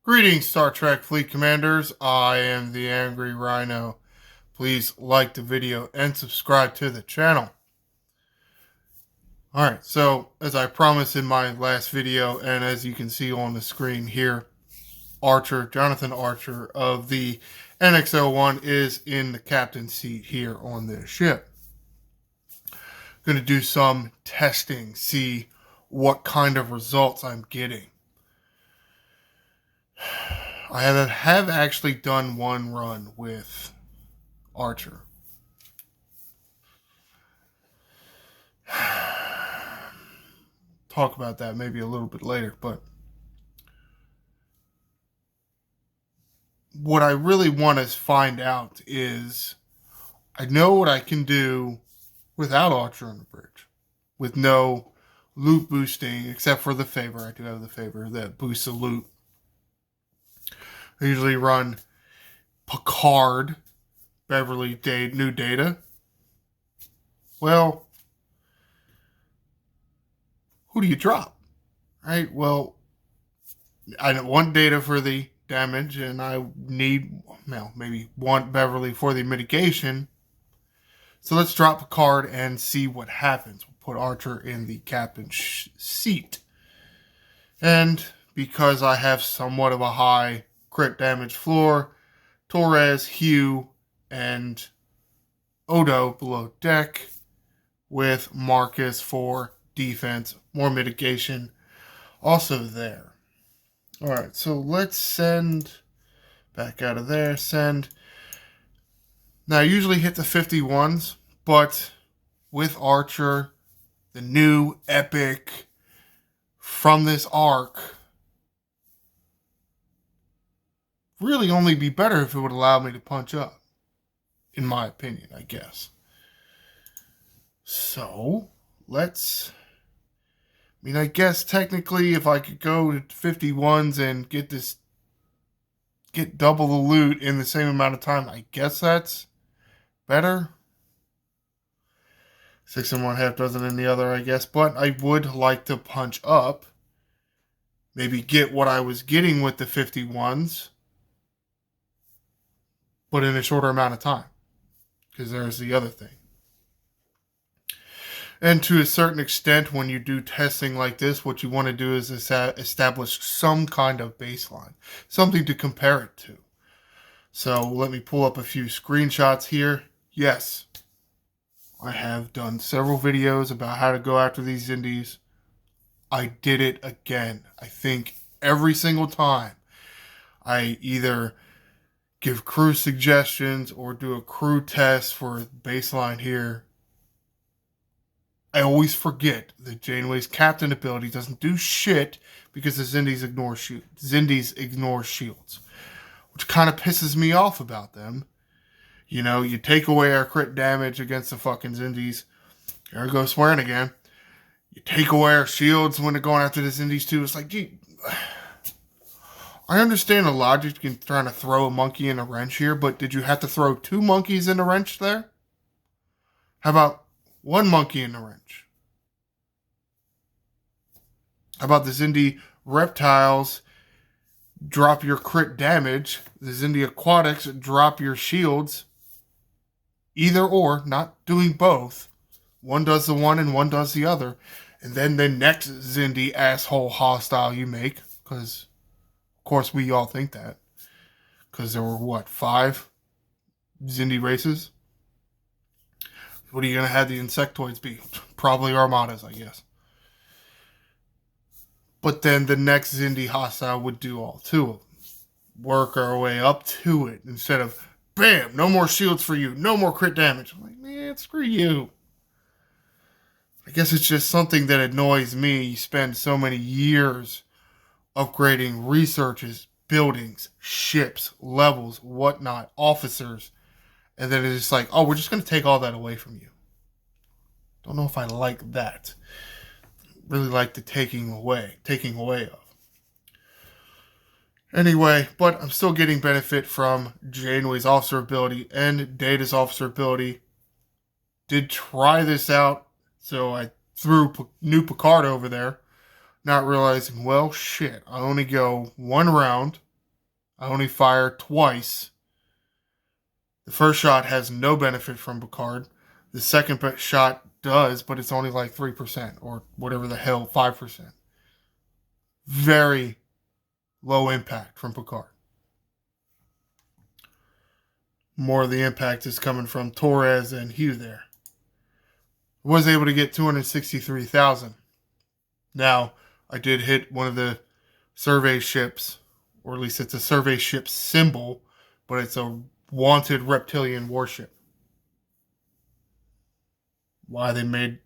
Greetings, Star Trek Fleet Commanders. I am the Angry Rhino. Please like the video and subscribe to the channel. Alright, so as I promised in my last video, and as you can see on the screen here, Jonathan Archer of the NX-01 is in the captain's seat here on this ship. Going to do some testing, see what kind of results I'm getting. I have actually done one run with Archer. Talk about that maybe a little bit later, but what I really want to find out is I know what I can do without Archer on the bridge, with no loot boosting, except for the favor. I do have the favor that boosts the loot. I usually run Picard, Beverly, New Data. Well, who do you drop? Right? Well, I want Data for the damage, and I need, maybe want Beverly for the mitigation. So let's drop Picard and see what happens. We'll put Archer in the captain's seat. And because I have somewhat of a high crit damage floor, Torres, Hugh, and Odo below deck, with Marcus for defense, more mitigation also there. Alright, so let's send back out of there. Send. Now, I usually hit the 51s, but with Archer, the new epic from this arc, really only be better if it would allow me to punch up, in my opinion, I guess. So, I guess technically if I could go to 51s and get double the loot in the same amount of time, I guess that's better. 6 in one, half dozen in the other, I guess. But I would like to punch up. Maybe get what I was getting with the 51s, but in a shorter amount of time. Because there's the other thing. And to a certain extent, when you do testing like this, what you want to do is establish some kind of baseline. Something to compare it to. So let me pull up a few screenshots here. Yes, I have done several videos about how to go after these indies. I did it again. I think every single time I either give crew suggestions or do a crew test for a baseline here, I always forget that Janeway's captain ability doesn't do shit because the Xindies ignore shields, which kind of pisses me off about them. You know, you take away our crit damage against the fucking Xindies. There I go swearing again. You take away our shields when they're going after the Xindies too. It's like, gee, I understand the logic in trying to throw a monkey in a wrench here, but did you have to throw 2 monkeys in a wrench there? How about 1 monkey in the wrench? How about the Xindi reptiles drop your crit damage? The Xindi aquatics drop your shields. Either or, not doing both. One does the one and one does the other. And then the next Xindi asshole hostile you make, because of course we all think that, because there were 5 Xindi races? What are you going to have the insectoids be? Probably armadas, I guess. But then the next Xindi hostile would do all 2 of them. Work our way up to it instead of, bam, no more shields for you, no more crit damage. I'm like, man, screw you. I guess it's just something that annoys me. You spend so many years upgrading researches, buildings, ships, levels, whatnot, officers, and then it's just like, oh, we're just going to take all that away from you. Don't know if I like that. Really like the taking away of. Anyway, but I'm still getting benefit from Janeway's officer ability and Data's officer ability. Did try this out, so I threw new Picard over there, not realizing, well, shit, I only go 1 round. I only fire twice. The first shot has no benefit from Picard. The second shot does, but it's only like 3% or whatever the hell, 5%. Very low impact from Picard. More of the impact is coming from Torres and Hugh there. Was able to get 263,000. Now, I did hit one of the survey ships, or at least it's a survey ship symbol, but it's a wanted reptilian warship. Why they made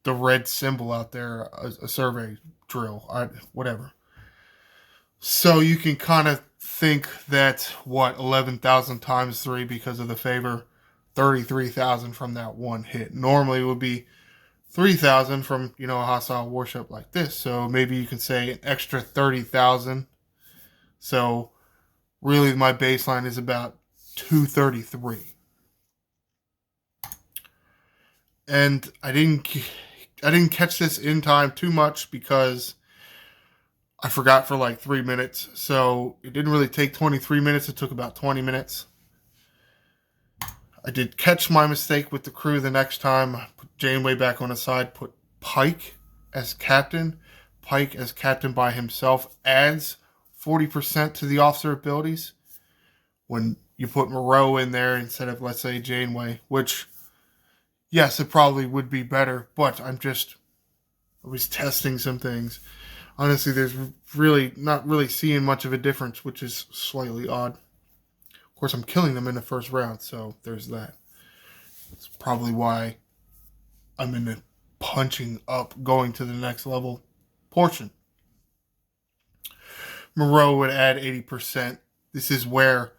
the red symbol out there a survey drill, whatever. So you can kind of think that, 11,000 times 3 because of the favor, 33,000 from that one hit. Normally it would be 3,000 from, a hostile warship like this. So maybe you can say an extra 30,000. So really my baseline is about 233. And I didn't catch this in time too much because I forgot for like 3 minutes. So it didn't really take 23 minutes. It took about 20 minutes. I did catch my mistake with the crew the next time. I put Janeway back on the side, put Pike as captain. Pike as captain by himself adds 40% to the officer abilities when you put Moreau in there instead of, let's say, Janeway, which, yes, it probably would be better, but I was testing some things. Honestly, there's really not really seeing much of a difference, which is slightly odd. Of course, I'm killing them in the first round, so there's that. That's probably why I'm in the punching up, going to the next level portion. Moreau would add 80%. This is where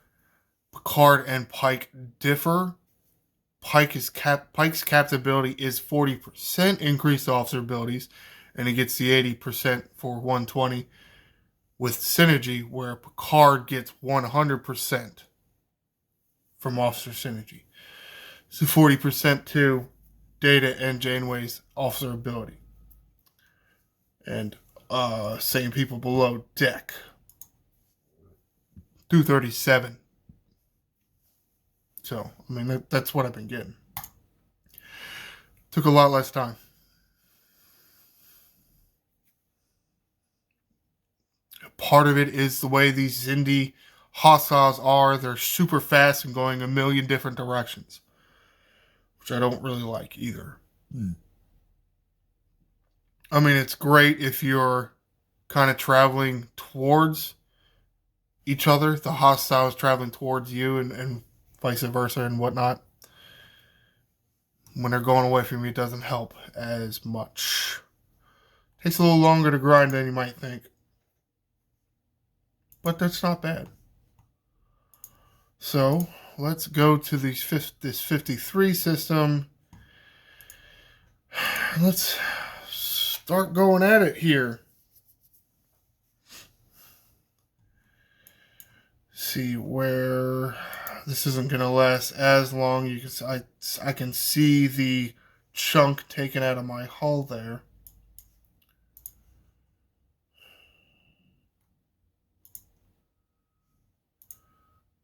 Picard and Pike differ. Pike's captain ability is 40% increased officer abilities, and he gets the 80% for 120 with synergy, where Picard gets 100% from officer synergy. So 40% to Data and Janeway's officer ability. And same people below deck. 237. So, that's what I've been getting. Took a lot less time. Part of it is the way these Xindi hostiles are. They're super fast and going a million different directions, which I don't really like either. It's great if you're kind of traveling towards each other. The hostile is traveling towards you and vice versa and whatnot. When they're going away from you, it doesn't help as much. Takes a little longer to grind than you might think. But that's not bad. So, let's go to this 53 system. Let's start going at it here. See where this isn't going to last as long. I can see the chunk taken out of my hull there.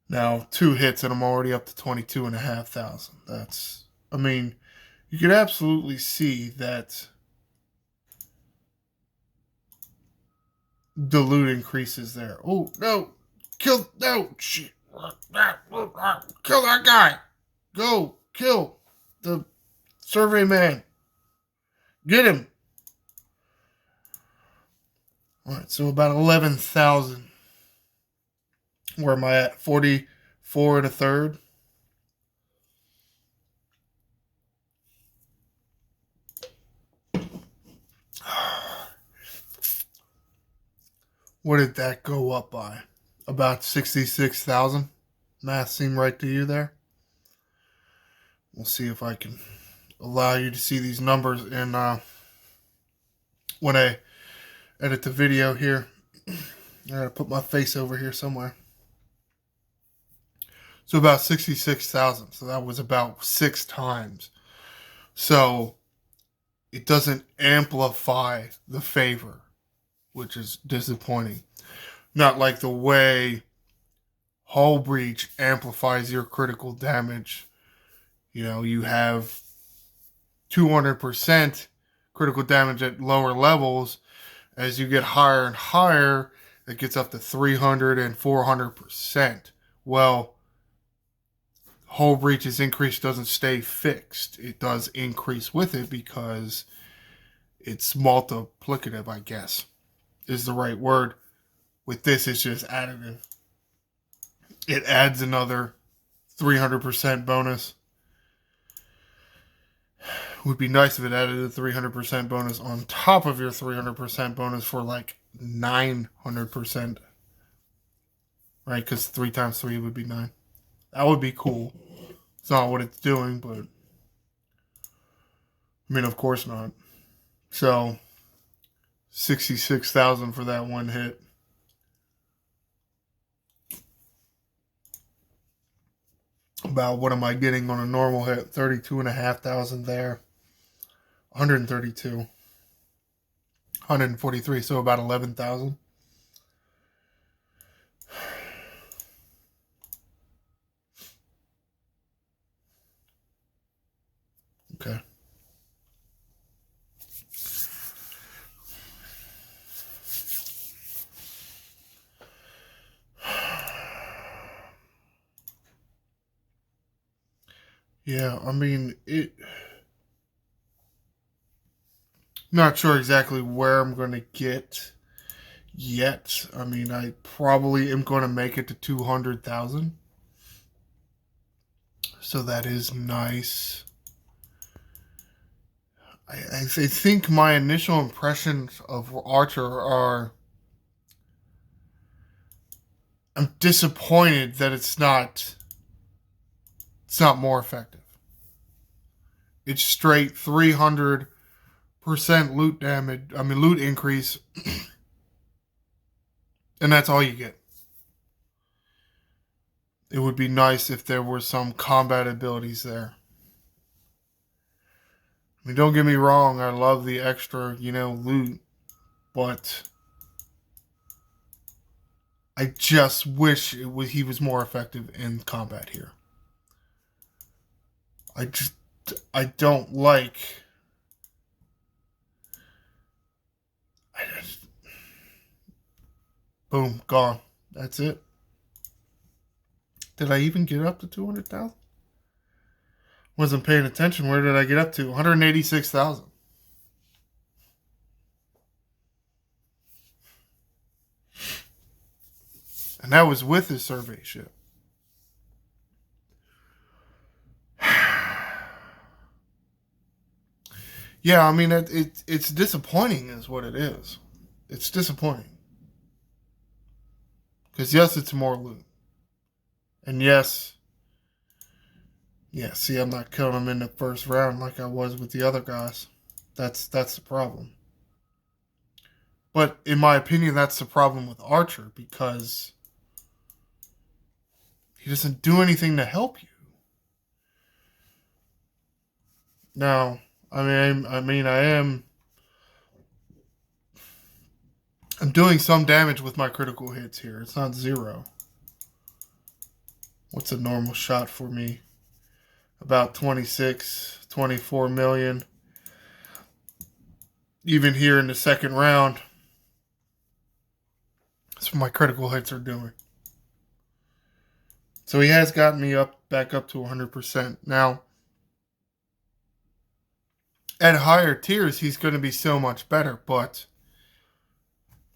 Now, 2 hits and I'm already up to 22,500. That's, you could absolutely see that the loot increases there. Oh, no. Kill that guy. Go, kill the survey man. Get him. Alright, so about 11,000. Where am I at? 44 and a third. What did that go up by? About 66,000. Math seem right to you there? We'll see if I can allow you to see these numbers in when I edit the video here. I gotta put my face over here somewhere. So about 66,000. So that was about 6 times. So it doesn't amplify the favor, which is disappointing. Not like the way Hull breach amplifies your critical damage. You have 200% critical damage at lower levels. As you get higher and higher, it gets up to 300 and 400%. Well, Hull breach's increase doesn't stay fixed. It does increase with it because it's multiplicative, I guess, is the right word. With this, it's just additive. It adds another 300% bonus. It would be nice if it added a 300% bonus on top of your 300% bonus for like 900%. Right? Because 3 times 3 would be 9. That would be cool. It's not what it's doing, but I mean, of course not. So 66,000 for that one hit. About what am I getting on a normal hit? 32,500 there. 132. 143, so about 11,000. Okay. Yeah, I mean, not sure exactly where I'm going to get yet. I mean, I probably am going to make it to 200,000. So that is nice. I think my initial impressions of Archer are, I'm disappointed that it's not more effective. It's straight 300% loot damage. I mean, loot increase. And that's all you get. It would be nice if there were some combat abilities there. I mean, don't get me wrong. I love the extra, loot. But I just wish he was more effective in combat here. I don't like. Boom, gone. That's it. Did I even get up to 200,000? Wasn't paying attention. Where did I get up to? 186,000. And that was with his survey ship. Yeah, I mean, it's disappointing is what it is. It's disappointing. Because yes, it's more loot. And yes, see, I'm not killing him in the first round like I was with the other guys. That's the problem. But in my opinion, that's the problem with Archer because he doesn't do anything to help you. Now, I'm doing some damage with my critical hits here. It's not 0. What's a normal shot for me? About 26, 24 million. Even here in the second round, that's what my critical hits are doing. So he has gotten me back up to 100%. Now, at higher tiers, he's going to be so much better. But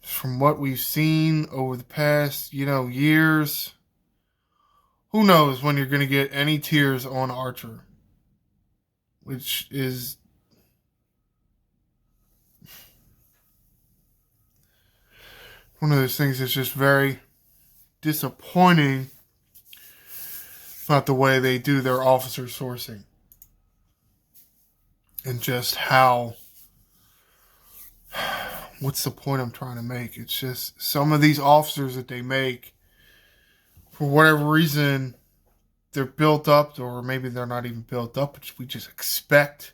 from what we've seen over the past, years, who knows when you're going to get any tiers on Archer, which is one of those things that's just very disappointing about the way they do their officer sourcing. And just how, what's the point I'm trying to make? It's just some of these officers that they make, for whatever reason, they're built up, or maybe they're not even built up, but we just expect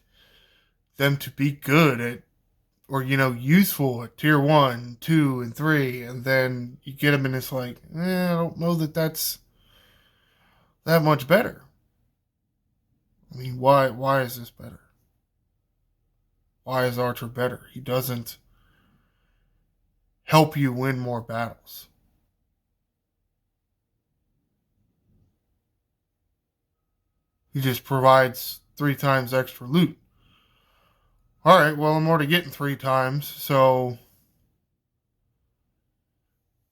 them to be good at, or, useful at tier 1, 2, and 3, and then you get them and it's like, I don't know that that's that much better. I mean, why is this better? Why is Archer better? He doesn't help you win more battles. He just provides 3 times extra loot. Alright, well, I'm already getting 3 times, so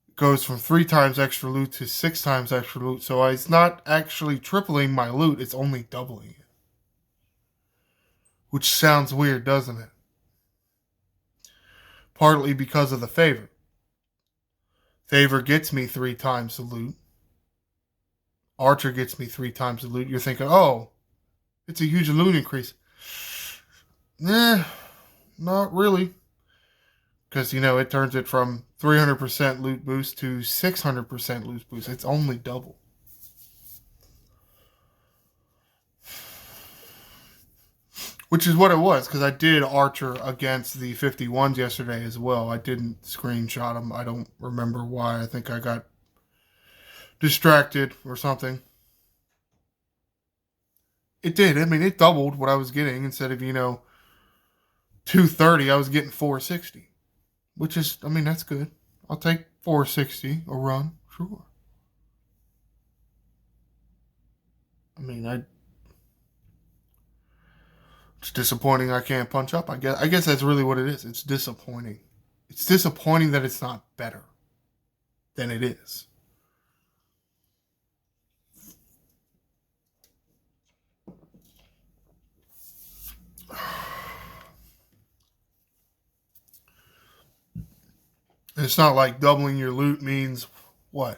it goes from 3 times extra loot to 6 times extra loot. So it's not actually tripling my loot, it's only doubling it. Which sounds weird, doesn't it? Partly because of the favor. Favor gets me 3 times the loot. Archer gets me 3 times the loot. You're thinking, oh, it's a huge loot increase. Nah, not really. Because, it turns it from 300% loot boost to 600% loot boost. It's only double. Which is what it was, because I did Archer against the 51s yesterday as well. I didn't screenshot them. I don't remember why. I think I got distracted or something. It did. I mean, it doubled what I was getting. Instead of, 230, I was getting 460. Which is, that's good. I'll take 460 a run. Sure. It's disappointing I can't punch up. I guess that's really what it is. It's disappointing. It's disappointing that it's not better than it is. It's not like doubling your loot means what?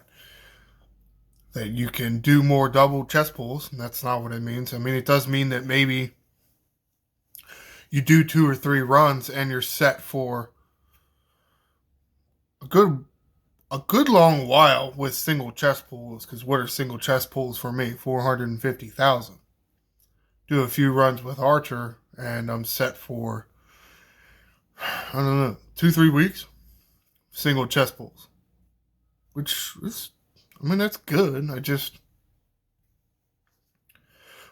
That you can do more double chest pulls. That's not what it means. It does mean that maybe you do 2 or 3 runs and you're set for a good long while with single chest pulls. Because what are single chest pulls for me? 450,000. Do a few runs with Archer and I'm set for, I don't know, 2-3 weeks. Single chest pulls. Which is, that's good.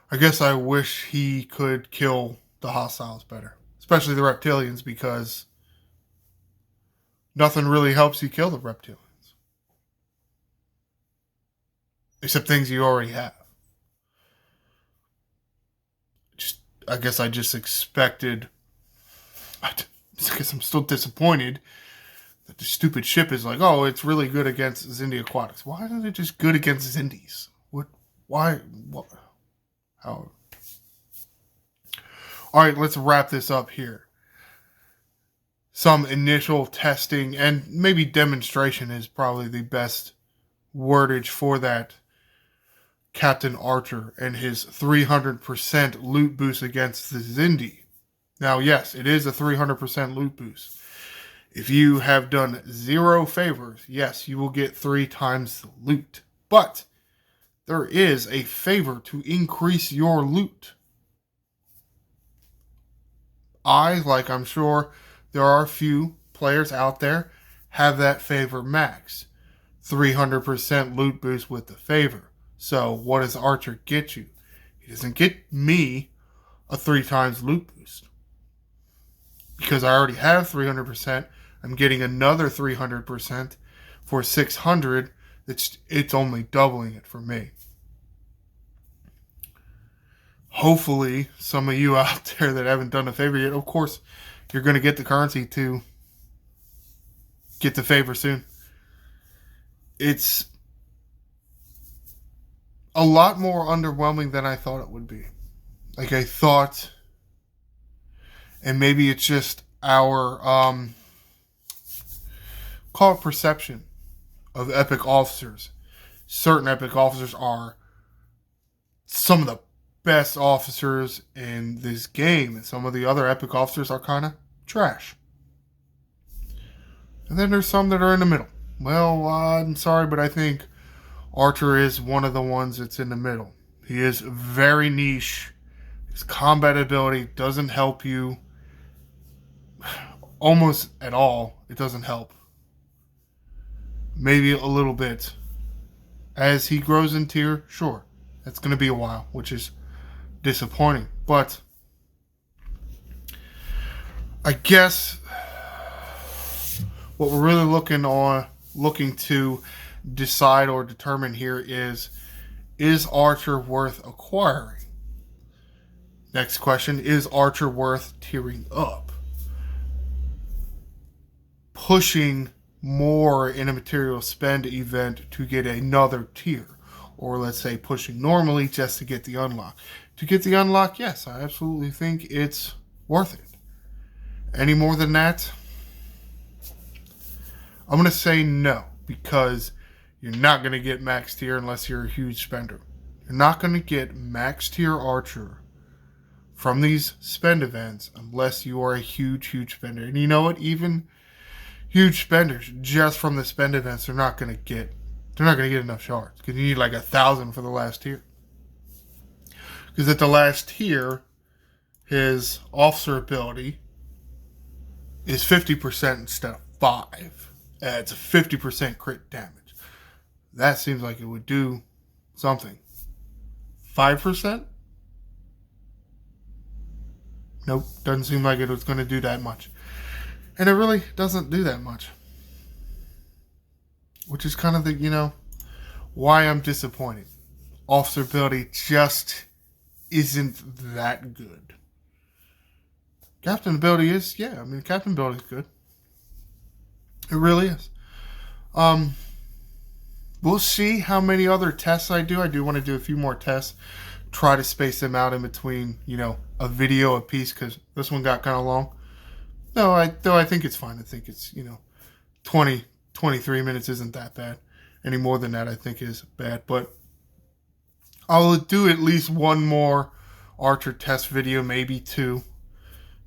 I guess I wish he could kill the hostiles better. Especially the reptilians, because nothing really helps you kill the reptilians. Except things you already have. I guess I just expected. I guess I'm still disappointed that the stupid ship is like, oh, it's really good against Xindi Aquatics. Why isn't it just good against Xindis? What? Why? What? How? All right, let's wrap this up here. Some initial testing and maybe demonstration is probably the best wordage for that. Captain Archer and his 300% loot boost against the Xindi. Now, yes, it is a 300% loot boost. If you have done 0 favors, yes, you will get 3 times the loot. But there is a favor to increase your loot. like I'm sure there are a few players out there, have that favor max. 300% loot boost with the favor. So what does Archer get you? He doesn't get me a 3 times loot boost. Because I already have 300%, I'm getting another 300% for 600. It's only doubling it for me. Hopefully, some of you out there that haven't done a favor yet, of course, you're going to get the currency to get the favor soon. It's a lot more underwhelming than I thought it would be. Like I thought, and maybe it's just our call it perception of epic officers. Certain epic officers are some of the best officers in this game, and some of the other epic officers are kind of trash. And then there's some that are in the middle. Well, I'm sorry, but I think Archer is one of the ones that's in the middle. He is very niche. His combat ability doesn't help you almost at all. It doesn't help. Maybe a little bit. As he grows in tier, sure. It's going to be a while, which is disappointing. But I guess what we're really looking to decide or determine here is Archer worth acquiring? Next question, is Archer worth tiering up? Pushing more in a material spend event to get another tier. Or let's say pushing normally just to get the unlock. To get the unlock, yes, I absolutely think it's worth it. Any more than that? I'm going to say no, because you're not going to get max tier unless you're a huge spender. You're not going to get max tier Archer from these spend events unless you are a huge spender. And you know what? Even huge spenders, just from the spend events, they're not going to get enough shards, because you need like 1,000 for the last tier. Because at the last tier, his officer ability is 50% instead of 5. It's a 50% crit damage. That seems like it would do something. 5%? Nope, doesn't seem like it was going to do that much. And it really doesn't do that much. Which is kind of the, why I'm disappointed. Officer ability just isn't that good. Captain ability is, captain ability is good. It really is. We'll see how many other tests I do. I do want to do a few more tests. Try to space them out in between, a video a piece, because this one got kind of long. Though I think it's fine. I think it's, 20, 23 minutes isn't that bad. Any more than that, I think is bad. But I'll do at least one more Archer test video, maybe 2,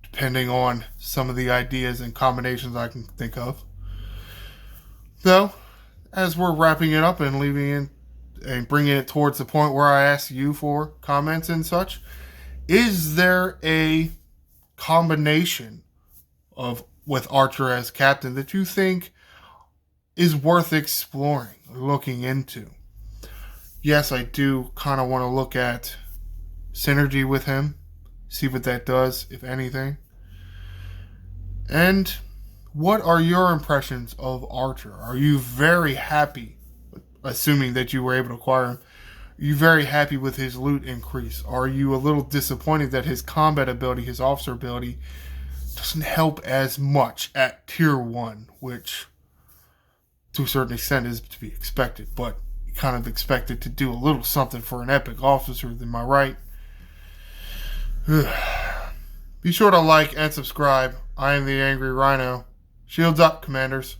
depending on some of the ideas and combinations I can think of. Though, as we're wrapping it up and leaving it and bringing it towards the point where I ask you for comments and such, is there a combination with Archer as captain that you think is worth exploring or looking into? Yes, I do kind of want to look at synergy with him, see what that does, if anything. And what are your impressions of Archer? Are you very happy, assuming that you were able to acquire him, are you very happy with his loot increase? Are you a little disappointed that his combat ability, his officer ability, doesn't help as much at tier 1, which to a certain extent is to be expected, but you kind of expected to do a little something for an epic officer, am I right? Be sure to like and subscribe. I am the Angry Rhino. Shields up, Commanders.